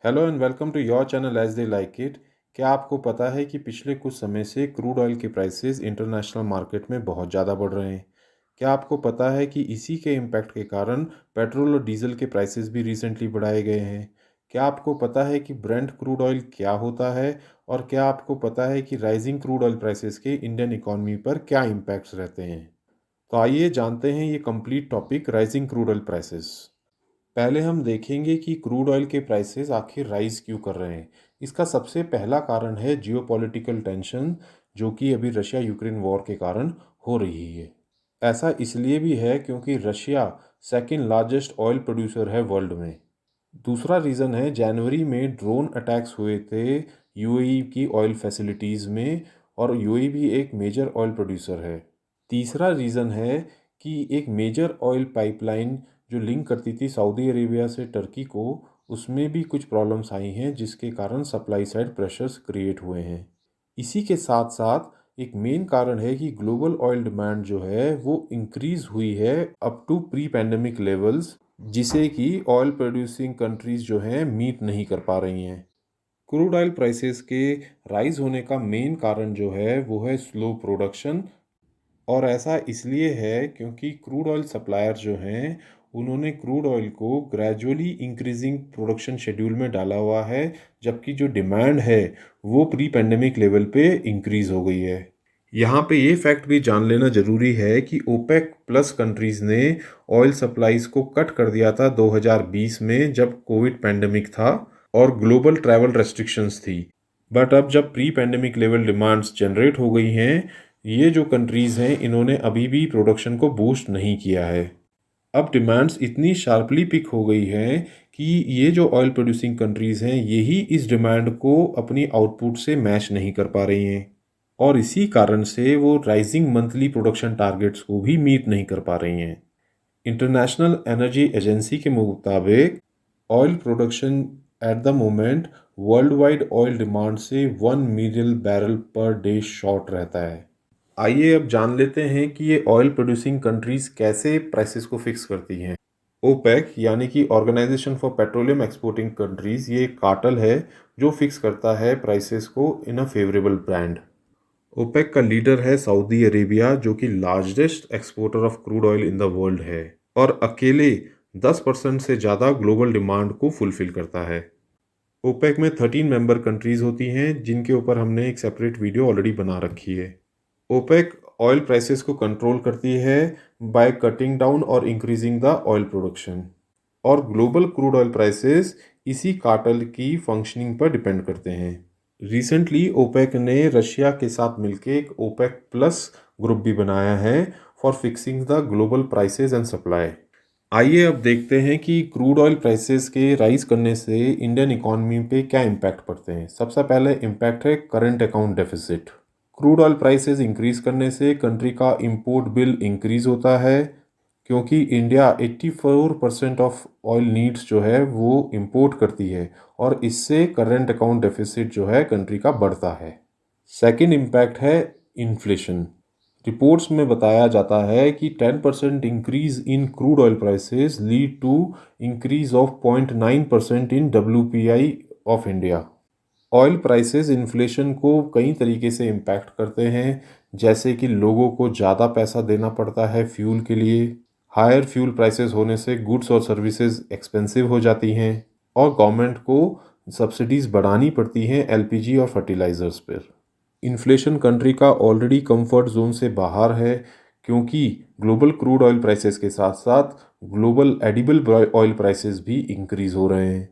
Hello and welcome to your channel as they like it. क्या आपको पता है कि पिछले कुछ समय से क्रूड ऑयल के प्राइसेस इंटरनेशनल मार्केट में बहुत ज़्यादा बढ़ रहे हैं। क्या आपको पता है कि इसी के इम्पैक्ट के कारण पेट्रोल और डीजल के प्राइसेस भी रिसेंटली बढ़ाए गए हैं। क्या आपको पता है कि ब्रेंट क्रूड ऑयल क्या होता है, और क्या आपको पता है कि राइजिंग क्रूड ऑयल प्राइसेस के इंडियन इकोनॉमी पर क्या इम्पैक्ट्स रहते हैं। तो आइए जानते हैं ये complete topic rising crude oil prices. पहले हम देखेंगे कि क्रूड ऑयल के प्राइसेस आखिर राइज क्यों कर रहे हैं। इसका सबसे पहला कारण है जियोपॉलिटिकल टेंशन, जो कि अभी रशिया यूक्रेन वॉर के कारण हो रही है। ऐसा इसलिए भी है क्योंकि Russia second largest oil producer है वर्ल्ड में। दूसरा रीज़न है जनवरी में ड्रोन अटैक्स हुए थे यूएई की ऑयल फैसिलिटीज़ में, और यूएई भी एक मेजर ऑयल प्रोड्यूसर है। तीसरा रीज़न है कि एक मेजर ऑयल पाइपलाइन जो लिंक करती थी सऊदी अरेबिया से टर्की को, उसमें भी कुछ प्रॉब्लम्स आई हैं जिसके कारण सप्लाई साइड प्रेशर्स क्रिएट हुए हैं। इसी के साथ साथ एक मेन कारण है कि ग्लोबल ऑयल डिमांड जो है वो इंक्रीज हुई है up to pre pandemic levels, जिसे कि ऑयल प्रोड्यूसिंग कंट्रीज जो हैं मीट नहीं कर पा रही हैं। क्रूड ऑयल प्राइसेस के राइज होने का मेन कारण जो है वो है स्लो प्रोडक्शन। और ऐसा इसलिए है क्योंकि क्रूड ऑयल सप्लायर जो हैं उन्होंने क्रूड ऑयल को ग्रेजुअली इंक्रीजिंग प्रोडक्शन शेड्यूल में डाला हुआ है, जबकि जो डिमांड है वो प्री पेंडेमिक लेवल पे इंक्रीज हो गई है। यहाँ पे ये फैक्ट भी जान लेना ज़रूरी है कि ओपेक प्लस कंट्रीज़ ने ऑयल सप्लाईज को कट कर दिया था 2020 में, जब कोविड पैंडेमिक था और ग्लोबल ट्रैवल रेस्ट्रिक्शंस थी। बट अब जब pre pandemic level demands generate हो गई हैं, ये जो कंट्रीज़ हैं इन्होंने अभी भी प्रोडक्शन को बूस्ट नहीं किया है। अब डिमांड्स इतनी शार्पली पिक हो गई हैं कि ये जो ऑयल प्रोड्यूसिंग कंट्रीज़ हैं यही इस डिमांड को अपनी आउटपुट से मैच नहीं कर पा रही हैं, और इसी कारण से वो राइजिंग मंथली प्रोडक्शन टारगेट्स को भी मीट नहीं कर पा रही हैं। इंटरनेशनल एनर्जी एजेंसी के मुताबिक oil production at the moment world wide oil demand से 1 मिलियन बैरल पर डे शॉर्ट रहता है। आइए अब जान लेते हैं कि ये ऑयल प्रोड्यूसिंग कंट्रीज कैसे प्राइसेस को फिक्स करती हैं। ओपेक यानी कि organisation for petroleum exporting countries, ये एक कार्टेल है जो फिक्स करता है प्राइसेस को इन अ फेवरेबल ब्रांड। ओपेक का लीडर है सऊदी अरेबिया, जो कि largest exporter of crude oil in the world है और अकेले 10% से ज़्यादा ग्लोबल डिमांड को फुलफिल करता है। ओपेक में 13 मेंबर कंट्रीज होती हैं जिनके ऊपर हमने एक सेपरेट वीडियो ऑलरेडी बना रखी है। ओपेक ऑयल प्राइसेस को कंट्रोल करती है बाय कटिंग डाउन और इंक्रीजिंग द ऑयल प्रोडक्शन, और ग्लोबल क्रूड ऑयल प्राइसेस इसी कार्टेल की फंक्शनिंग पर डिपेंड करते हैं। रिसेंटली ओपेक ने रशिया के साथ मिलकर एक ओपेक प्लस ग्रुप भी बनाया है for fixing the global prices and supply. आइए अब देखते हैं कि क्रूड ऑयल प्राइसेस के राइज करने से इंडियन इकोनॉमी पे क्या इम्पैक्ट पड़ते हैं। सबसे पहले इम्पैक्ट है current account deficit. Crude oil prices increase करने से कंट्री का इंपोर्ट बिल इंक्रीज होता है, क्योंकि इंडिया 84% ऑफ ऑयल नीड्स जो है वो इंपोर्ट करती है, और इससे करंट अकाउंट डेफिसिट जो है कंट्री का बढ़ता है। सेकंड इम्पैक्ट है इन्फ्लेशन। रिपोर्ट्स में बताया जाता है कि 10% increase in crude oil prices lead to increase of 0.9% in WPI of India. Oil prices inflation को कई तरीके से इम्पैक्ट करते हैं, जैसे कि लोगों को ज़्यादा पैसा देना पड़ता है फ्यूल के लिए, हायर फ्यूल प्राइसेस होने से गुड्स और सर्विसेज एक्सपेंसिव हो जाती हैं, और गवर्नमेंट को सब्सिडीज़ बढ़ानी पड़ती हैं एलपीजी और फर्टिलाइज़र्स पर। इन्फ्लेशन कंट्री का ऑलरेडी कंफर्ट जोन से बाहर है, क्योंकि ग्लोबल क्रूड ऑयल प्राइसेस के साथ साथ ग्लोबल एडिबल ऑयल प्राइसेस भी इंक्रीज हो रहे हैं,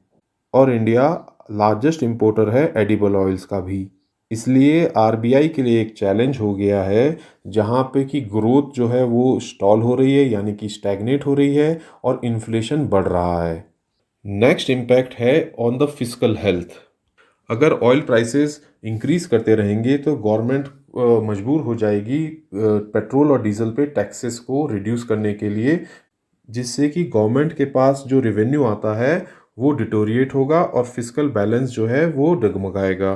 और इंडिया लार्जेस्ट इंपोर्टर है एडिबल ऑयल्स का भी। इसलिए आरबीआई के लिए एक चैलेंज हो गया है, जहाँ पे कि ग्रोथ जो है वो स्टॉल हो रही है, यानी कि स्टैग्नेट हो रही है, और इन्फ्लेशन बढ़ रहा है। नेक्स्ट इम्पैक्ट है ऑन द फिस्कल हेल्थ। अगर ऑयल प्राइसेस इंक्रीज करते रहेंगे तो गवर्नमेंट मजबूर हो जाएगी पेट्रोल और डीजल पे टैक्सेस को रिड्यूस करने के लिए, जिससे कि गवर्नमेंट के पास जो रेवेन्यू आता है वो डिटोरिएट होगा और फिस्कल बैलेंस जो है वो डगमगाएगा।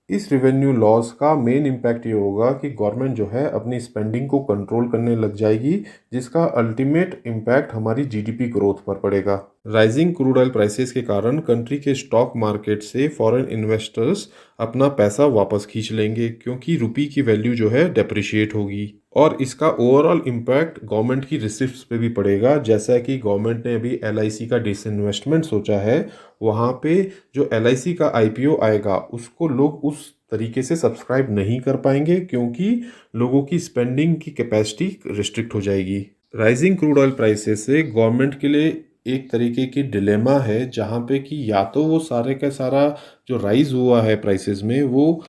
इस रेवेन्यू लॉस का मेन इम्पैक्ट ये होगा कि गवर्नमेंट जो है अपनी स्पेंडिंग को कंट्रोल करने लग जाएगी, जिसका अल्टीमेट इम्पैक्ट हमारी जीडीपी ग्रोथ पर पड़ेगा। राइजिंग क्रूड ऑयल प्राइसेस के कारण कंट्री के स्टॉक मार्केट से फॉरेन इन्वेस्टर्स अपना पैसा वापस खींच लेंगे, क्योंकि रुपी की वैल्यू जो है डेप्रिशिएट होगी। और इसका ओवरऑल इम्पैक्ट गवर्नमेंट की रिसिप्ट्स पे भी पड़ेगा। जैसा कि गवर्नमेंट ने अभी एलआईसी का डिसइन्वेस्टमेंट सोचा है, वहाँ पे जो एलआईसी का आईपीओ आएगा उसको लोग उस तरीके से सब्सक्राइब नहीं कर पाएंगे, क्योंकि लोगों की स्पेंडिंग की कैपेसिटी रिस्ट्रिक्ट हो जाएगी। राइजिंग क्रूड ऑयल प्राइसेस से गवर्नमेंट के लिए एक तरीके की डिलेमा है, जहाँ पे कि या तो वो सारे का सारा जो राइज हुआ है प्राइसेस में वो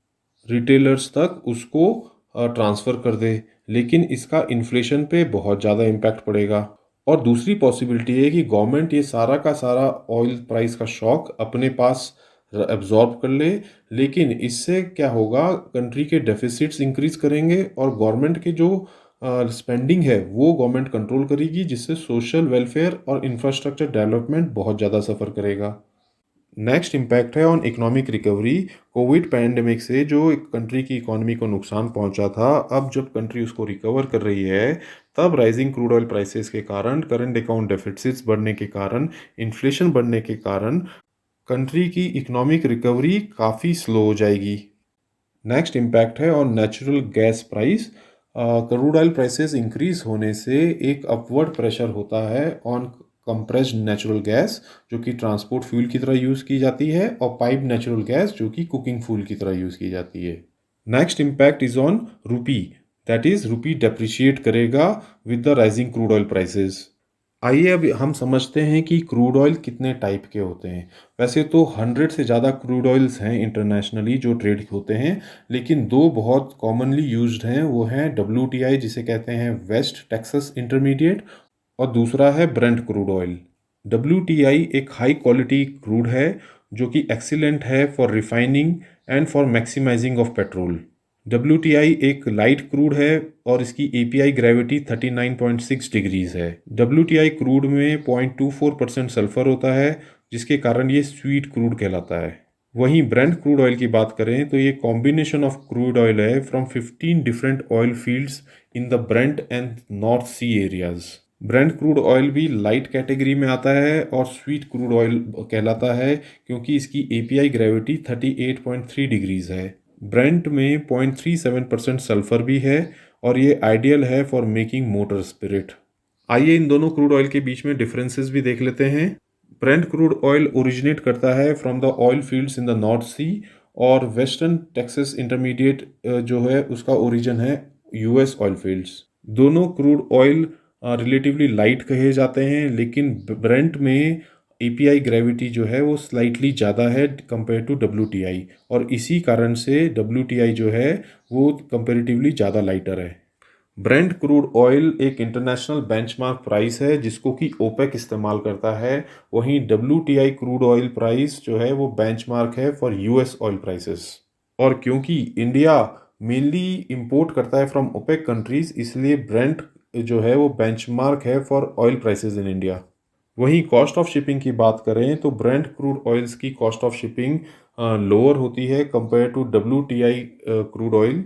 रिटेलर्स तक उसको ट्रांसफ़र कर दे, लेकिन इसका इन्फ्लेशन पे बहुत ज़्यादा इम्पैक्ट पड़ेगा। और दूसरी पॉसिबिलिटी है कि गवर्नमेंट ये सारा का सारा ऑयल प्राइस का शॉक अपने पास एब्जॉर्ब कर ले, लेकिन इससे क्या होगा, कंट्री के डेफिसिट्स इंक्रीज करेंगे और गवर्नमेंट के जो स्पेंडिंग है वो गवर्नमेंट कंट्रोल करेगी, जिससे सोशल वेलफेयर और इंफ्रास्ट्रक्चर डेवलपमेंट बहुत ज़्यादा सफ़र करेगा। नेक्स्ट इम्पैक्ट है on economic recovery. Covid pandemic से जो एक कंट्री की इकोनॉमी को नुकसान पहुंचा था, अब जब कंट्री उसको रिकवर कर रही है, तब राइजिंग क्रूड ऑयल प्राइसेस के कारण, करंट अकाउंट डेफिसिट्स बढ़ने के कारण, इन्फ्लेशन बढ़ने के कारण कंट्री की इकोनॉमिक रिकवरी काफ़ी स्लो हो जाएगी। नेक्स्ट इम्पैक्ट है on natural gas price. Crude oil prices increase होने से एक अपवर्ड प्रेशर होता है ऑन कंप्रेस्ड नेचुरल गैस, जो कि ट्रांसपोर्ट फ्यूल की तरह यूज़ की जाती है, और पाइप नेचुरल गैस जो कि कुकिंग फ्यूल की तरह यूज़ की जाती है। नेक्स्ट इम्पैक्ट इज ऑन रूपी, दैट इज रूपी डेप्रिशिएट करेगा with the rising crude oil prices. आइए अब हम समझते हैं कि क्रूड ऑयल कितने टाइप के होते हैं। वैसे तो 100 से ज़्यादा क्रूड ऑयल्स हैं इंटरनेशनली जो ट्रेड होते हैं, लेकिन दो बहुत कॉमनली यूज्ड हैं, वो हैं WTI जिसे कहते हैं वेस्ट टेक्सास इंटरमीडिएट, और दूसरा है ब्रेंट क्रूड ऑयल। WTI एक हाई क्वालिटी क्रूड है जो कि एक्सीलेंट है for refining and for maximising of petrol. WTI एक लाइट क्रूड है और इसकी API ग्रेविटी 39.6 डिग्रीज है। WTI क्रूड में 0.24% सल्फर होता है, जिसके कारण ये स्वीट क्रूड कहलाता है। वहीं ब्रेंट क्रूड ऑयल की बात करें तो ये कॉम्बिनेशन ऑफ क्रूड ऑयल है from 15 different oil fields in the Brent and North Sea areas. Brent crude oil भी लाइट कैटेगरी में आता है और स्वीट क्रूड ऑयल कहलाता है, क्योंकि इसकी API ग्रेविटी 38.3 डिग्रीज है। ब्रेंट में 0.37% सल्फर भी है और ये आइडियल है फॉर मेकिंग मोटर स्पिरिट। आइए इन दोनों क्रूड ऑयल के बीच में डिफरेंसेस भी देख लेते हैं। ब्रेंट क्रूड ऑयल ओरिजिनेट करता है from the oil fields in the North Sea, और वेस्टर्न टेक्सास इंटरमीडिएट जो है उसका ओरिजिन है US ऑयल फील्ड्स। दोनों क्रूड ऑयल रिलेटिवली लाइट कहे जाते हैं, लेकिन ब्रेंट में API ग्रेविटी जो है वो स्लाइटली ज़्यादा है कंपेयर टू WTI, और इसी कारण से WTI जो है वो कंपेरेटिवली ज़्यादा लाइटर है। ब्रेंट क्रूड ऑयल एक इंटरनेशनल बेंचमार्क प्राइस है जिसको कि ओपेक इस्तेमाल करता है। वहीं WTI क्रूड ऑयल प्राइस जो है वो बेंचमार्क है फॉर US ऑयल प्राइसेस। और क्योंकि इंडिया मेनली इंपोर्ट करता है फ्रॉम ओपेक कंट्रीज, इसलिए ब्रेंट जो है वो बेंचमार्क है for oil prices in India. वहीं कॉस्ट ऑफ शिपिंग की बात करें तो ब्रेंट क्रूड ऑयल्स की कॉस्ट ऑफ शिपिंग लोअर होती है compare to WTI crude oil,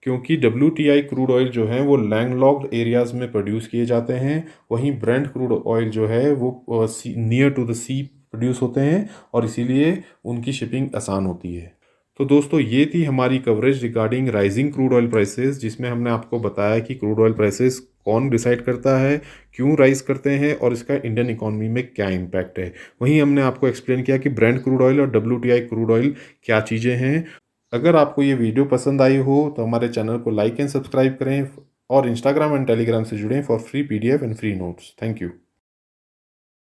क्योंकि WTI क्रूड ऑयल जो है वो लैंडलॉक्ड एरियाज़ में प्रोड्यूस किए जाते हैं। वहीं ब्रेंट क्रूड ऑयल जो है वो near to the sea produce होते हैं, और इसीलिए उनकी शिपिंग आसान होती है। तो दोस्तों ये थी हमारी coverage regarding rising crude oil prices, जिसमें हमने आपको बताया कि क्रूड ऑयल प्राइसेस कौन डिसाइड करता है, क्यों राइज करते हैं, और इसका इंडियन इकोनॉमी में क्या इम्पैक्ट है। वहीं हमने आपको एक्सप्लेन किया कि ब्रेंट क्रूड ऑयल और WTI क्रूड ऑयल क्या चीज़ें हैं। अगर आपको ये वीडियो पसंद आई हो तो हमारे चैनल को लाइक एंड सब्सक्राइब करें, और इंस्टाग्राम एंड टेलीग्राम से जुड़ें for free PDF and free notes. Thank you.